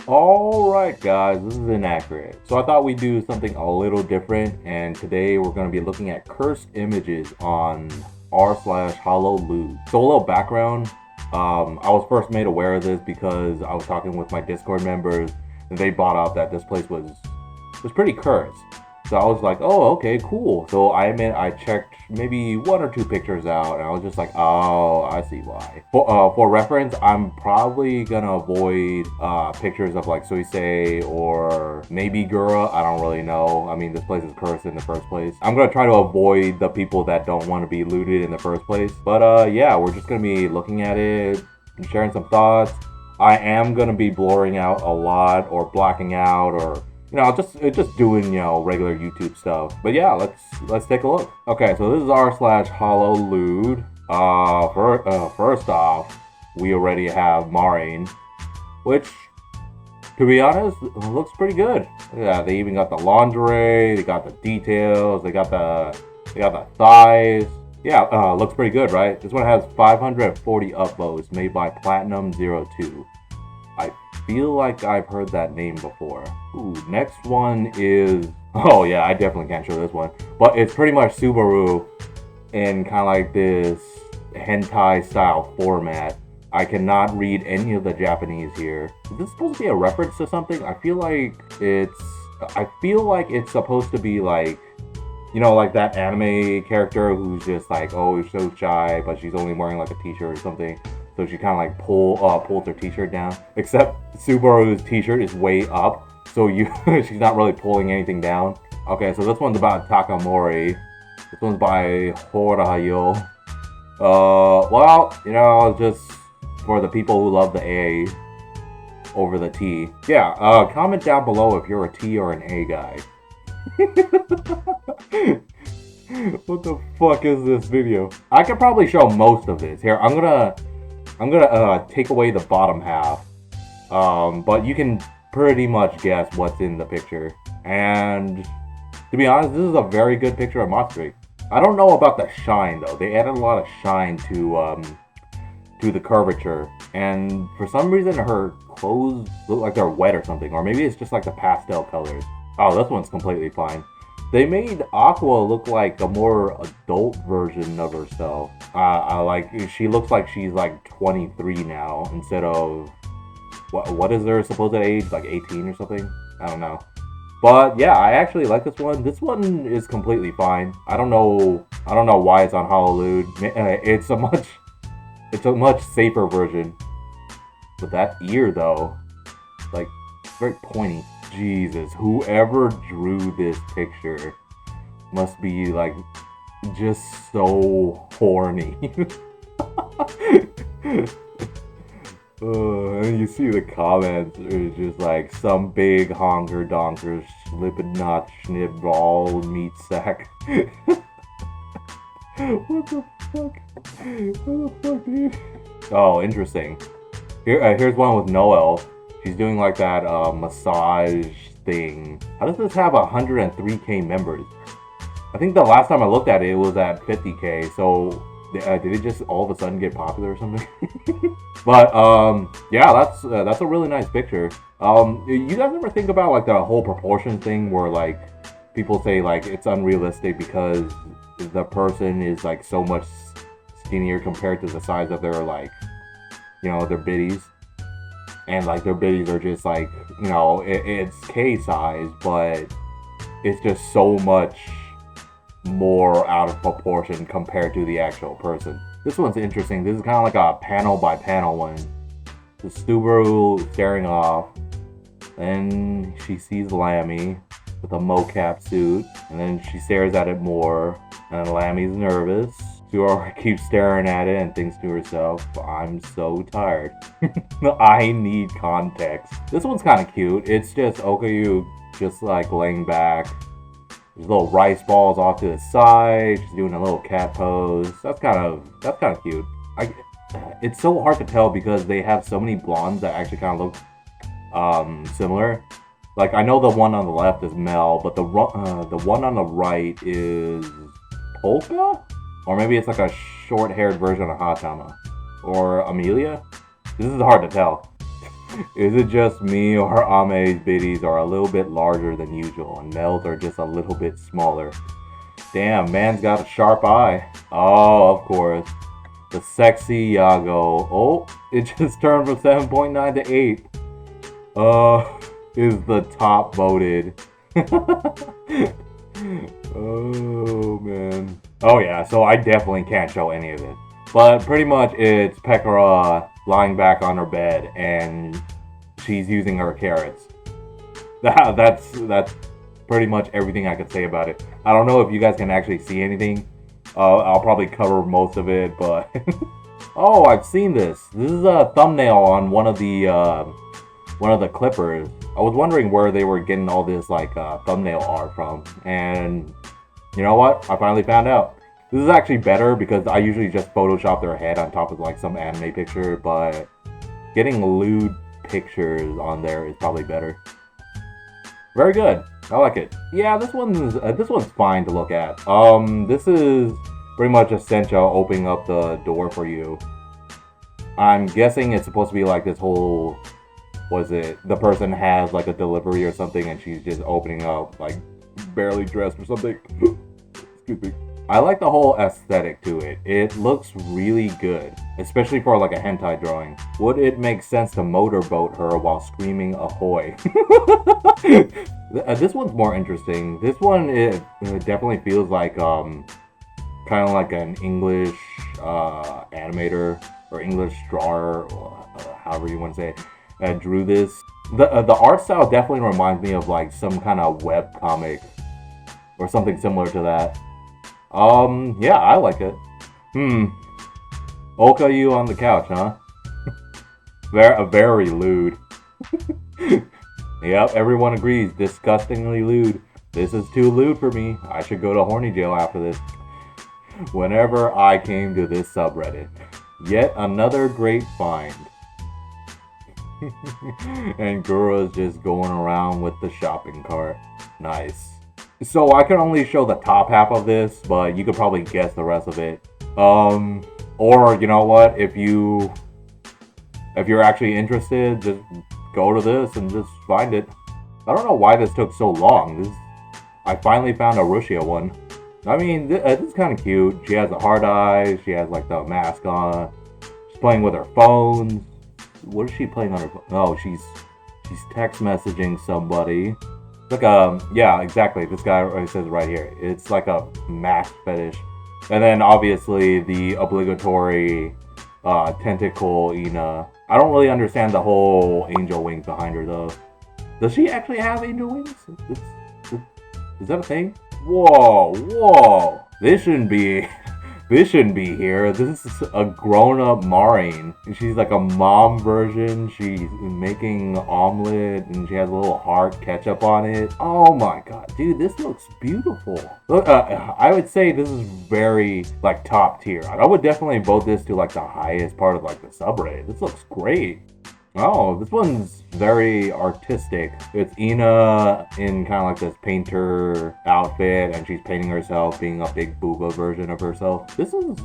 Alright guys, this is Inaccurate. So I thought we'd do something a little different, and today we're going to be looking at cursed images on r/Hololive. So a little background, I was first made aware of this because I was talking with my Discord members, and they brought up that this place was pretty cursed. So I was like, oh, okay, cool. So I checked maybe one or two pictures out, and I was just like, oh, I see why. For reference, I'm probably gonna avoid pictures of like Suisei or maybe Gura. I don't really know. I mean, this place is cursed in the first place. I'm gonna try to avoid the people that don't want to be looted in the first place. But yeah, we're just gonna be looking at it and sharing some thoughts. I am gonna be blurring out a lot or blacking out or just doing, regular YouTube stuff. But yeah, let's take a look. Okay, so this is r/Hololude. First off, we already have Marin, which, to be honest, looks pretty good. Yeah, they even got the lingerie, they got the details, they got the thighs. Yeah, looks pretty good, right? This one has 540 upvotes, made by Platinum02. I feel like I've heard that name before. Ooh, next one is... Oh yeah, I definitely can't show this one. But it's pretty much Subaru in kind of like this hentai style format. I cannot read any of the Japanese here. Is this supposed to be a reference to something? I feel like it's supposed to be like, like that anime character who's just like, oh, so shy, but she's only wearing like a t-shirt or something. So she kind of like pulls her t-shirt down. Except Subaru's t-shirt is way up, so she's not really pulling anything down. Okay, so this one's about Takamori. This one's by Horayo. Well, just for the people who love the A over the T. Yeah, comment down below if you're a T or an A guy. What the fuck is this video? I could probably show most of this. Here, I'm gonna take away the bottom half, but you can pretty much guess what's in the picture. And to be honest, this is a very good picture of Matsuri. I don't know about the shine though. They added a lot of shine to the curvature, and for some reason her clothes look like they're wet or something, or maybe it's just like the pastel colors. Oh, this one's completely fine. They made Aqua look like a more adult version of herself. She looks like she's like 23 now instead of what is her supposed age, like 18 or something? I don't know. But yeah, I actually like this one. This one is completely fine. I don't know why it's on Hololude. It's a much safer version. But that ear though, like, very pointy. Jesus, whoever drew this picture must be like just so horny. And you see the comments, it's just like some big honker donker slipknot snip ball meat sack. What the fuck, dude? Oh, interesting. Here's one with Noelle. She's doing like that massage thing. How does this have 103k members? I think the last time I looked at it, it was at 50k. So did it just all of a sudden get popular or something? But yeah, that's a really nice picture. You guys ever think about like the whole proportion thing where like people say like it's unrealistic because the person is like so much skinnier compared to the size of their like, their biddies? And like their biddies are just like, it's K size, but it's just so much more out of proportion compared to the actual person. This one's interesting. This is kind of like a panel by panel one. The Subaru staring off, then she sees Lammy with a mocap suit, and then she stares at it more, and Lammy's nervous. Subaru keeps staring at it and thinks to herself, I'm so tired. I need context. This one's kind of cute. It's just Okayu just like laying back. There's little rice balls off to the side. She's doing a little cat pose. That's kind of cute. It's so hard to tell because they have so many blondes that actually kind of look similar. Like I know the one on the left is Mel, but the one on the right is Polka? Or maybe it's like a short-haired version of Hatama. Or Amelia? This is hard to tell. Is it just me or Ame's biddies are a little bit larger than usual and Mel's are just a little bit smaller? Damn, man's got a sharp eye. Oh, of course. The sexy Yago. Oh, it just turned from 7.9 to 8. Is the top voted. Oh, man. Oh, yeah, so I definitely can't show any of it. But pretty much it's Pekora lying back on her bed and she's using her carrots. That's pretty much everything I could say about it. I don't know if you guys can actually see anything. I'll probably cover most of it, but oh, I've seen this. This is a thumbnail on one of the clippers. I was wondering where they were getting all this like thumbnail art from, and you know what? I finally found out. This is actually better because I usually just Photoshop their head on top of like some anime picture, but getting lewd pictures on there is probably better. Very good. I like it. Yeah, this one's fine to look at. This is pretty much Essentia opening up the door for you. I'm guessing it's supposed to be like this whole, was it the person has like a delivery or something and she's just opening up like barely dressed or something. Excuse me. I like the whole aesthetic to it. It looks really good, especially for like a hentai drawing. Would it make sense to motorboat her while screaming ahoy? This one's more interesting. This one, it definitely feels like kind of like an English animator or English drawer, however you want to say it, drew this. The art style definitely reminds me of like some kind of web comic or something similar to that. Yeah, I like it. Oka you on the couch, huh? Very lewd. Yep, everyone agrees. Disgustingly lewd. This is too lewd for me. I should go to horny jail after this. Whenever I came to this subreddit. Yet another great find. And Gura's just going around with the shopping cart. Nice. So I can only show the top half of this, but you could probably guess the rest of it. Or you know what? If you're actually interested, just go to this and just find it. I don't know why this took so long. I finally found a Rushia one. I mean, this is kind of cute. She has a hard eye. She has like the mask on. She's playing with her phone. What is she playing on her phone? Oh, she's text messaging somebody. Like yeah, exactly. This guy says right here. It's like a mask fetish. And then obviously the obligatory tentacle Ina. I don't really understand the whole angel wings behind her though. Does she actually have angel wings? Is that a thing? Whoa. This shouldn't be here. This is a grown-up Maureen. She's like a mom version. She's making omelet and she has a little heart ketchup on it. Oh my god, dude, this looks beautiful. Look, I would say this is very like top tier. I would definitely vote this to like the highest part of like the subreddit. This looks great. Oh, this one's very artistic. It's Ina in kind of like this painter outfit, and she's painting herself being a big booba version of herself. This is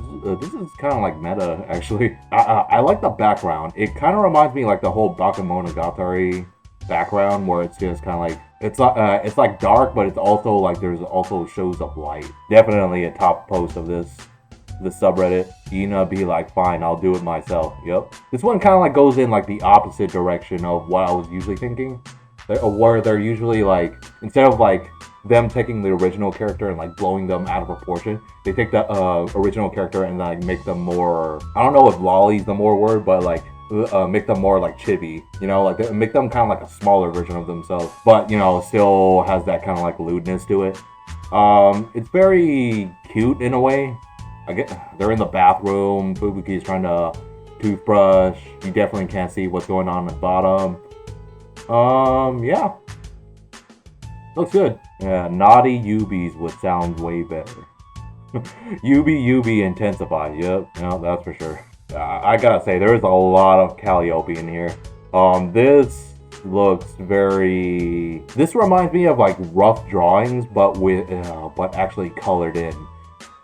kind of like meta, actually. I like the background. It kind of reminds me like the whole Bakemonogatari background, where it's just kind of like it's like dark, but it's also like there's also shows of light. Definitely a top post of this. The subreddit. Ina be like, fine, I'll do it myself. Yep. This one kind of like goes in like the opposite direction of what I was usually thinking. Where they're usually like, instead of like them taking the original character and like blowing them out of proportion, they take the original character and like make them more, I don't know if lolly's the more word, but like make them more like chibi, you know, like make them kind of like a smaller version of themselves, but you know, still has that kind of like lewdness to it. It's very cute in a way. They're in the bathroom. Fubuki's trying to toothbrush. You definitely can't see what's going on at the bottom. Yeah. Looks good. Yeah, naughty Yubi's would sound way better. Yubi intensify. Yep, that's for sure. I gotta say, there's a lot of Calliope in here. This looks very... This reminds me of like rough drawings, but but actually colored in.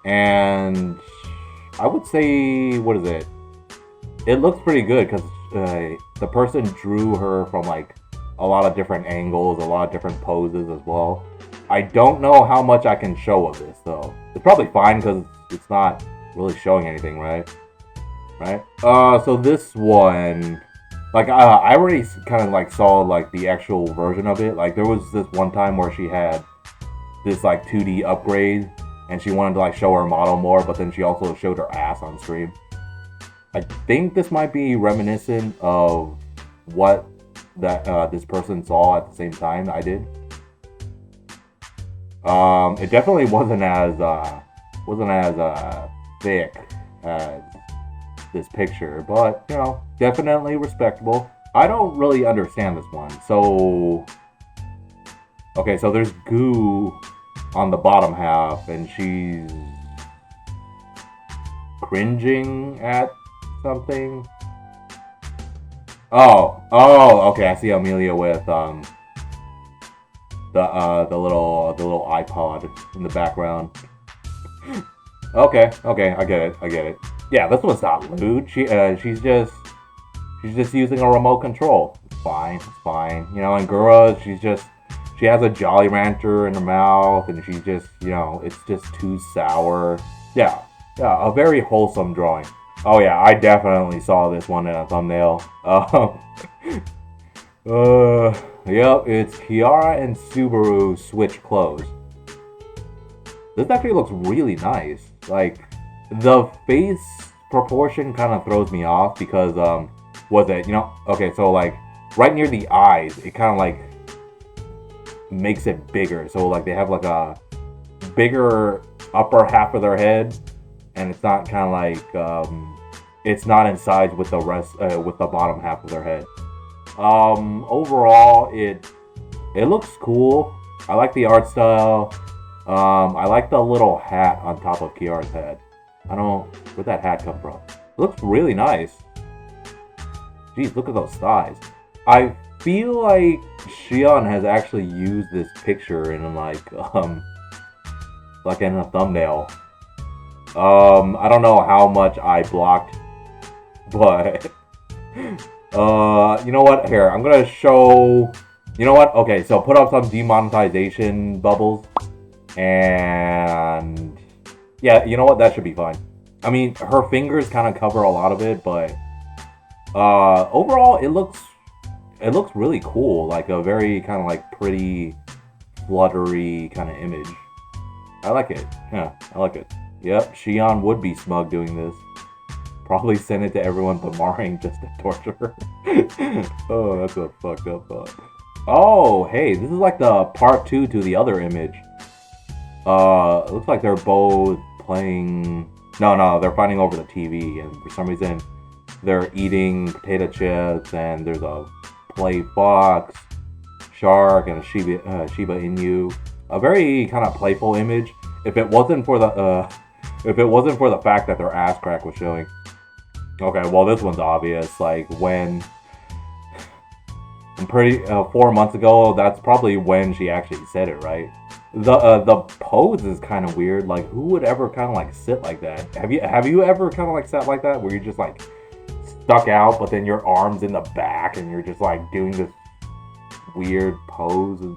And I would say, what is it? It looks pretty good because the person drew her from like a lot of different angles, a lot of different poses as well. I don't know how much I can show of this though. It's probably fine because it's not really showing anything, right? Right? So this one, like, I already kind of like saw like the actual version of it. Like, there was this one time where she had this like 2D upgrade, and she wanted to like show her model more, but then she also showed her ass on stream. I think this might be reminiscent of what that this person saw at the same time I did. It definitely wasn't as thick as this picture, but you know, definitely respectable. I don't really understand this one. So, okay, so there's goo on the bottom half, and she's cringing at something. Oh, okay. I see Amelia with the little iPod in the background. Okay, I get it. Yeah, this one's not lewd. She's just using a remote control. It's fine. You know, and Gura, she has a Jolly Rancher in her mouth, and she's just, you know, it's just too sour. Yeah, a very wholesome drawing. Oh yeah, I definitely saw this one in a thumbnail. Yep, it's Kiara and Subaru switch clothes. This actually looks really nice. Like, the face proportion kind of throws me off because, okay, so like, right near the eyes, it kind of like makes it bigger. So like, they have like a bigger upper half of their head, and it's not kind of like, it's not in size with the rest, with the bottom half of their head. Overall, it looks cool. I like the art style. I like the little hat on top of Kiara's head. Where'd that hat come from? It looks really nice. Jeez, look at those thighs. I feel like Shion has actually used this picture in like in a thumbnail. I don't know how much I blocked, but you know what? Here, I'm gonna show. You know what? Okay, so put up some demonetization bubbles, and yeah, you know what? That should be fine. I mean, her fingers kind of cover a lot of it, but overall, it looks really cool. Like a very kind of like pretty, fluttery kind of image. I like it. Yeah, I like it. Yep, Shion would be smug doing this. Probably send it to everyone but Maring just to torture her. Oh, that's a fucked up thought. Oh, hey, this is like the part 2 to the other image. It looks like they're both playing... No, they're fighting over the TV, and for some reason, they're eating potato chips, and there's a play fox, shark, and a Shiba Inu. A very kind of playful image. If it wasn't for the fact that their ass crack was showing. Okay, well, this one's obvious. Like, when... I'm pretty... 4 months ago, that's probably when she actually said it, right? The pose is kind of weird. Like, who would ever kind of like sit like that? Have you ever kind of like sat like that, where you're just like stuck out, but then your arms in the back, and you're just like doing this weird pose? And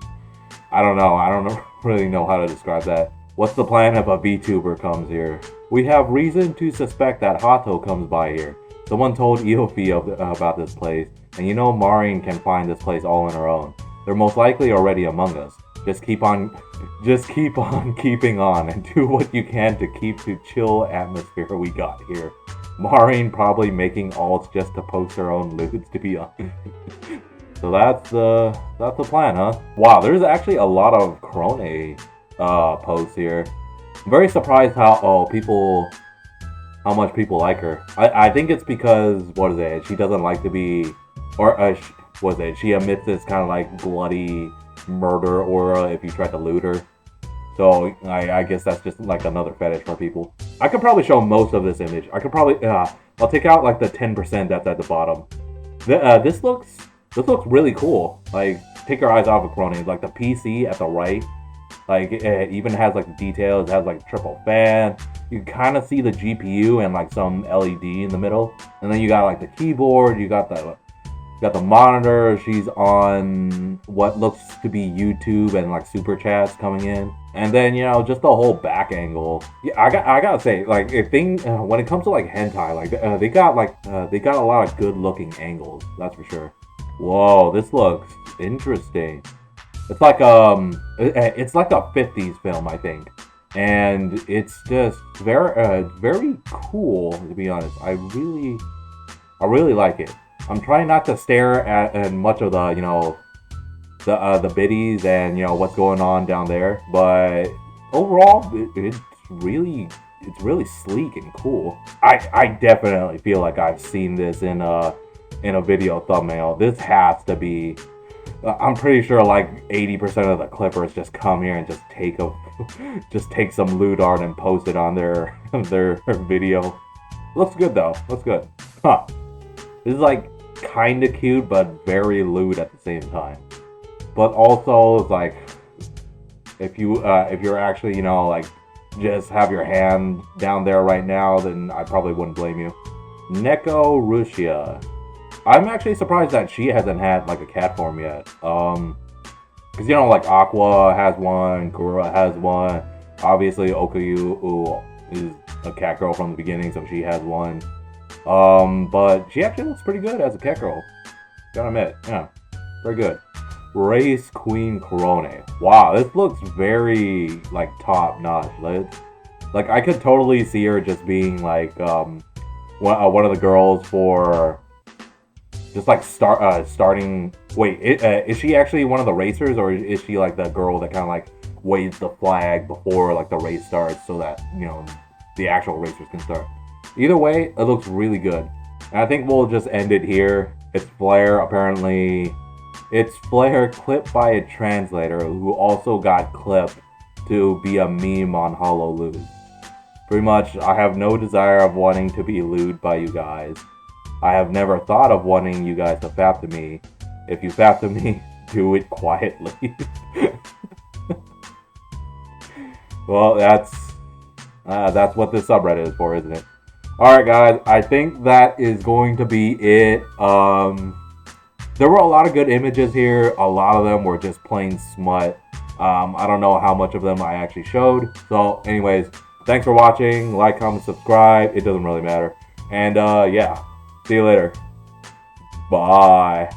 I don't really know how to describe that. What's the plan if a VTuber comes here? We have reason to suspect that Hato comes by here. Someone told Eofi about this place, and you know Marin can find this place all on her own. They're most likely already among us. Just keep on keeping on, and do what you can to keep the chill atmosphere we got here. Maureen probably making alts just to post her own lewds, to be honest. So that's the plan, huh? Wow, there's actually a lot of Krone posts here. I'm very surprised how much people like her. I think it's because, what is it? She doesn't like to be, or she emits this kind of like bloody murder aura if you try to loot her. So I guess that's just like another fetish for people. I could probably show most of this image. I could probably I'll take out like the 10% that's at the bottom. This looks really cool. Like, take your eyes off of Crony. Like the PC at the right Like it even has like the details. It has like triple fan. You can kind of see the GPU and like some LED in the middle, and then you got like the keyboard. You got the monitor. She's on what looks to be YouTube and like super chats coming in, and then just the whole back angle. Yeah, I gotta say, like if thing when it comes to like hentai, like they got a lot of good looking angles. That's for sure. Whoa, this looks interesting. It's like a 50s film, I think, and it's just very cool, to be honest. I really like it. I'm trying not to stare at much of the the biddies and what's going on down there, but overall it's really sleek and cool. I definitely feel like I've seen this in a video thumbnail. This has to be. I'm pretty sure like 80% of the clippers just come here and just take some lewd art and post it on their their video. Looks good though. Looks good. Huh. This is like kind of cute, but very lewd at the same time. But also, it's like if you're actually like just have your hand down there right now, then I probably wouldn't blame you. Neko Rushia. I'm actually surprised that she hasn't had like a cat form yet. Because like Aqua has one, Kura has one. Obviously, Okayu who is a cat girl from the beginning, so she has one. But she actually looks pretty good as a cat girl. Gotta admit, yeah, very good. Race Queen Corone. Wow, this looks very like top notch. Like I could totally see her just being like one of the girls for just like starting. Wait, is she actually one of the racers, or is she like the girl that kind of like waves the flag before like the race starts, so that the actual racers can start? Either way, it looks really good. And I think we'll just end it here. It's Flair, apparently. It's Flair clipped by a translator who also got clipped to be a meme on Hololive. Pretty much, I have no desire of wanting to be lewd by you guys. I have never thought of wanting you guys to fap to me. If you fap to me, do it quietly. Well, that's what this subreddit is for, isn't it? Alright guys, I think that is going to be it. There were a lot of good images here. A lot of them were just plain smut. I don't know how much of them I actually showed. So anyways, thanks for watching. Like, comment, subscribe. It doesn't really matter. And yeah, see you later. Bye.